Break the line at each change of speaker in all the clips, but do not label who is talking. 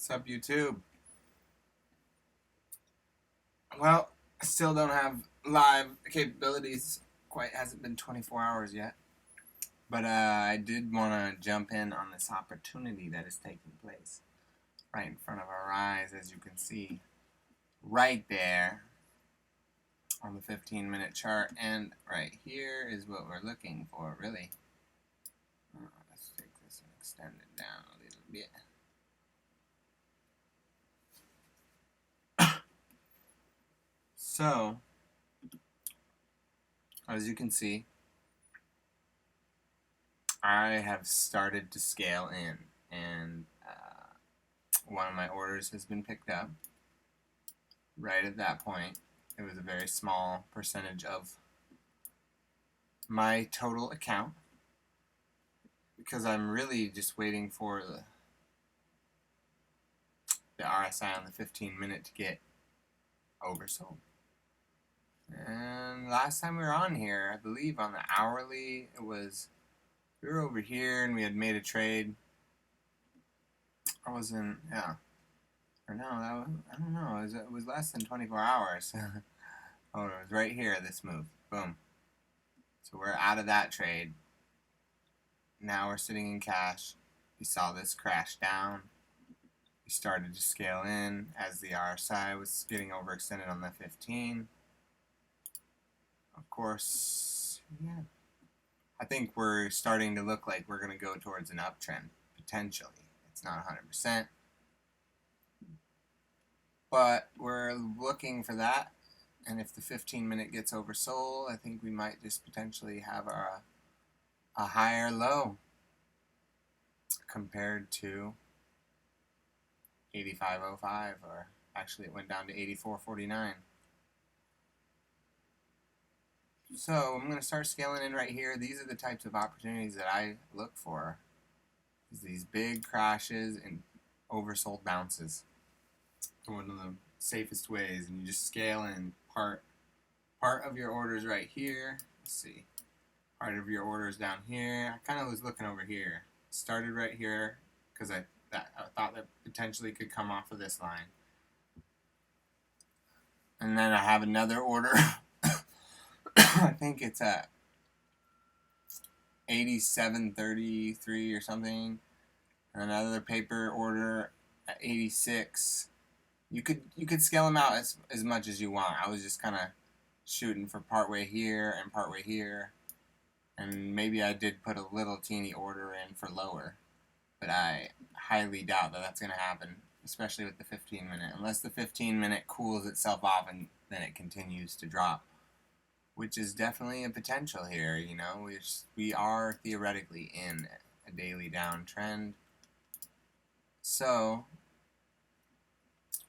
What's up, YouTube? Well, I still don't have live capabilities. Quite hasn't been 24 hours yet. But I did want to jump in on this opportunity that is taking place right in front of our eyes, as you can see right there on the 15-minute chart. And right here is what we're looking for, really. Let's take this and extend it down a little bit. So, as you can see, I have started to scale in, and one of my orders has been picked up. Right at that point, it was a very small percentage of my total account, because I'm really just waiting for the RSI on the 15-minute to get oversold. And last time we were on here, I believe on the hourly, we were over here and we had made a trade. I wasn't, yeah. Or no, I don't know, it was less than 24 hours. Oh, it was right here, this move. Boom. So we're out of that trade. Now we're sitting in cash. We saw this crash down. We started to scale in as the RSI was getting overextended on the 15. Of course, yeah. I think we're starting to look like we're going to go towards an uptrend, potentially. It's not 100%. But we're looking for that. And if the 15-minute gets oversold, I think we might just potentially have a higher low compared to 85.05, or actually it went down to 84.49. So I'm going to start scaling in right here. These are the types of opportunities that I look for. These big crashes and oversold bounces. One of the safest ways, and you just scale in part of your orders right here. Let's see. Part of your orders down here. I kind of was looking over here. Started right here because I thought that potentially could come off of this line. And then I have another order. I think it's at 87.33 or something. And another paper order at 86. You could scale them out as much as you want. I was just kind of shooting for partway here and partway here. And maybe I did put a little teeny order in for lower. But I highly doubt that that's going to happen, especially with the 15-minute. Unless the 15-minute cools itself off and then it continues to drop, which is definitely a potential here. You know, we are theoretically in a daily downtrend. So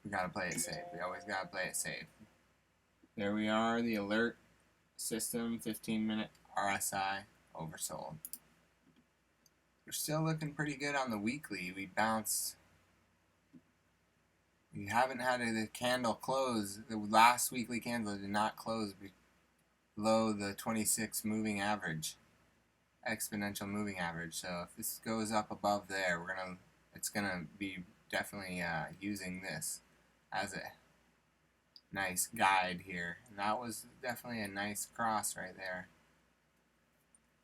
we got to play it safe. We always got to play it safe. There we are, the alert system, 15-minute RSI oversold. We're still looking pretty good on the weekly. We bounced. We haven't had the candle close. The last weekly candle did not close below the 26 moving average, exponential moving average. So if this goes up above there, it's gonna be definitely using this as a nice guide here. And that was definitely a nice cross right there.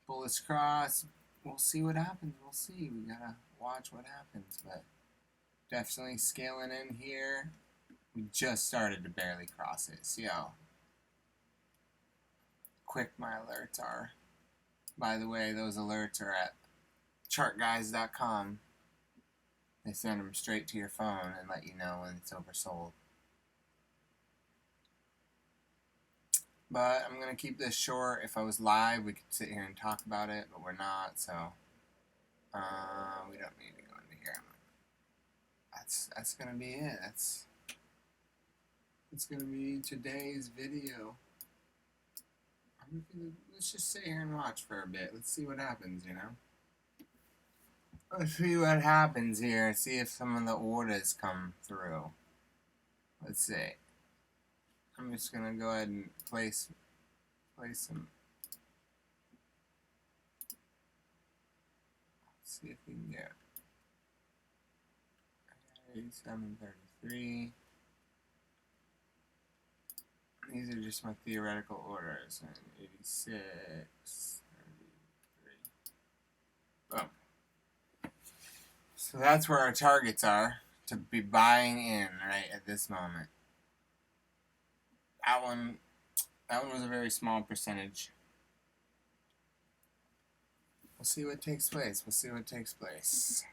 Bullish cross. We'll see what happens. We'll see. We gotta watch what happens. But definitely scaling in here. We just started to barely cross it. See how quick my alerts are. By the way, those alerts are at chartguys.com. They send them straight to your phone and let you know when it's oversold. But I'm going to keep this short. If I was live, we could sit here and talk about it, but we're not, so we don't need to go into here. That's going to be it. That's going to be today's video. Let's just sit here and watch for a bit. Let's see what happens, you know? Let's see what happens here. See if some of the orders come through. Let's see. I'm just gonna go ahead and place some. Let's see if we can get. 87.33. These are just my theoretical orders. And 86.33. Boom. So that's where our targets are to be buying in right at this moment. That one was a very small percentage. We'll see what takes place. We'll see what takes place.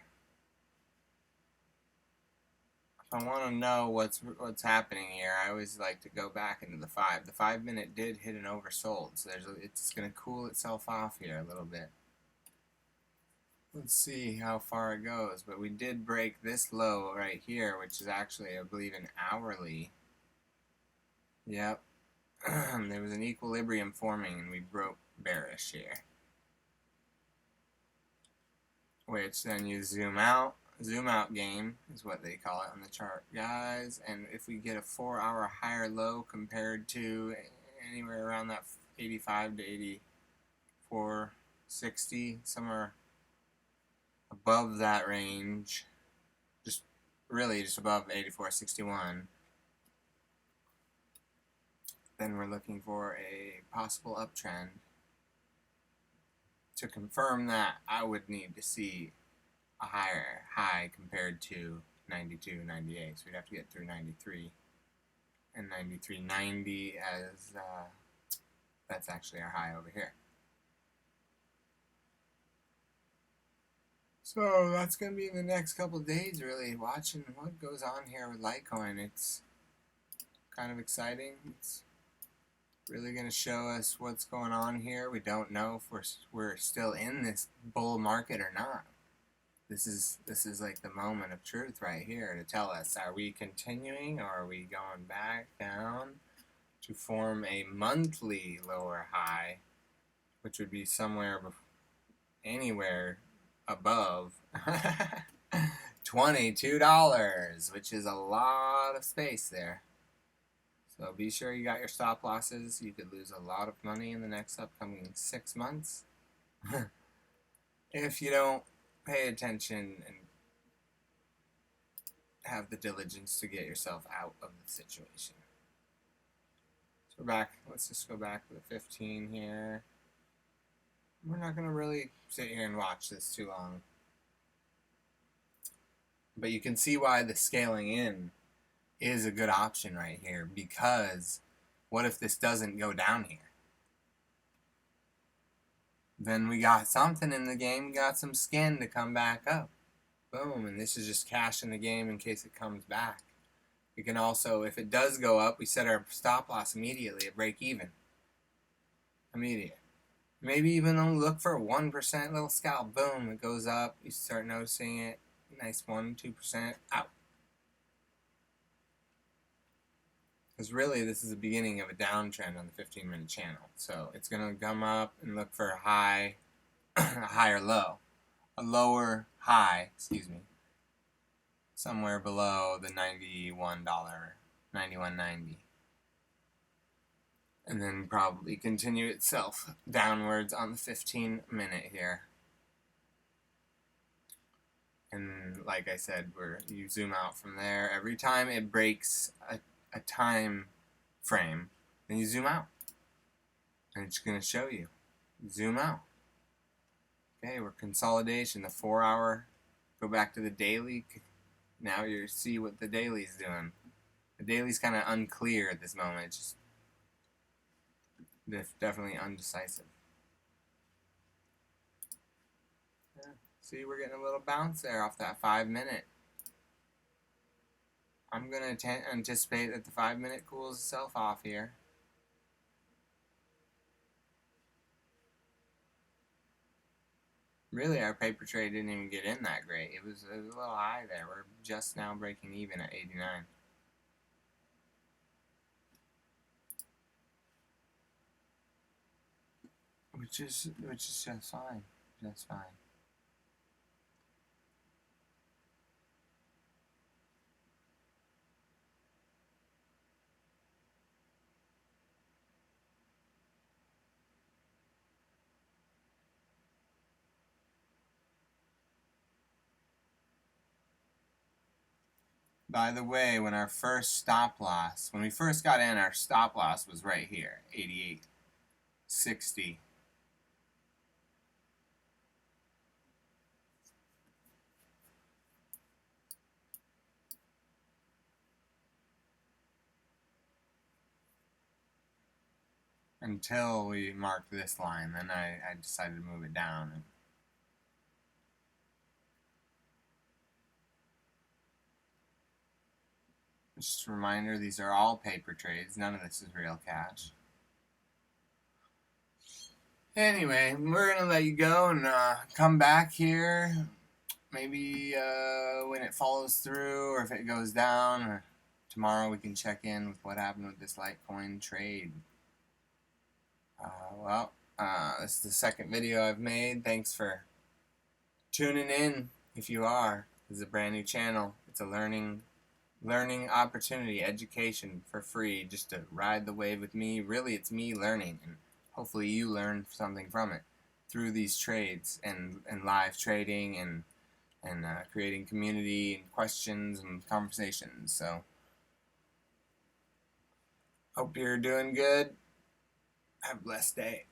If I want to know what's happening here, I always like to go back into the 5. The 5 minute did hit an oversold, so it's going to cool itself off here a little bit. Let's see how far it goes, but we did break this low right here, which is actually, I believe, an hourly. Yep. There was an equilibrium forming, and we broke bearish here. Which then you zoom out game is what they call it on the chart, guys. And if we get a 4-hour higher low compared to anywhere around that 85 to 84.60, somewhere above that range, just above 84.61, then we're looking for a possible uptrend. To confirm that, I would need to see a higher high compared to 92, 98. So we'd have to get through 93 and 93.90 as that's actually our high over here. So that's going to be the next couple of days, really, watching what goes on here with Litecoin. It's kind of exciting. It's really going to show us what's going on here. We don't know if we're still in this bull market or not. This is like the moment of truth right here to tell us, are we continuing or are we going back down to form a monthly lower high, which would be anywhere above $22, which is a lot of space there. So be sure you got your stop losses. You could lose a lot of money in the next upcoming 6 months if you don't pay attention and have the diligence to get yourself out of the situation. So we're back. Let's just go back to the 15 here. We're not going to really sit here and watch this too long. But you can see why the scaling in is a good option right here, because what if this doesn't go down here? Then we got something in the game, we got some skin to come back up. Boom, and this is just cash in the game in case it comes back. We can also, if it does go up, we set our stop loss immediately at break even. Immediate. Maybe even look for a 1% little scalp. Boom, it goes up, you start noticing it. Nice 1-2% out. Because really, this is the beginning of a downtrend on the 15-minute channel. So it's going to come up and look for a high, a higher low. A lower high, somewhere below the $91, $91.90. And then probably continue itself downwards on the 15-minute here. And like I said, you zoom out from there. Every time it breaks a time frame, then you zoom out. And it's going to show you. Zoom out. Okay, we're consolidation. The 4-hour, go back to the daily. Now you see what the daily's doing. The daily's kind of unclear at this moment. It's just definitely undecisive. Yeah. See, we're getting a little bounce there off that 5-minute. I'm going to anticipate that the 5-minute cools itself off here. Really, our paper trade didn't even get in that great. It was a little high there. We're just now breaking even at 89. Which is just fine. Just fine. By the way, when our first stop loss, when we first got in, our stop loss was right here, 88.60. Until we marked this line, then I decided to move it down. And just a reminder, these are all paper trades. None of this is real cash. Anyway, we're going to let you go and come back here. Maybe when it follows through, or if it goes down, or tomorrow we can check in with what happened with this Litecoin trade. This is the second video I've made. Thanks for tuning in. If you are, this is a brand new channel. It's a learning opportunity, education for free, just to ride the wave with me. Really, it's me learning, and hopefully you learn something from it through these trades and live trading and creating community and questions and conversations. So hope you're doing good. Have a blessed day.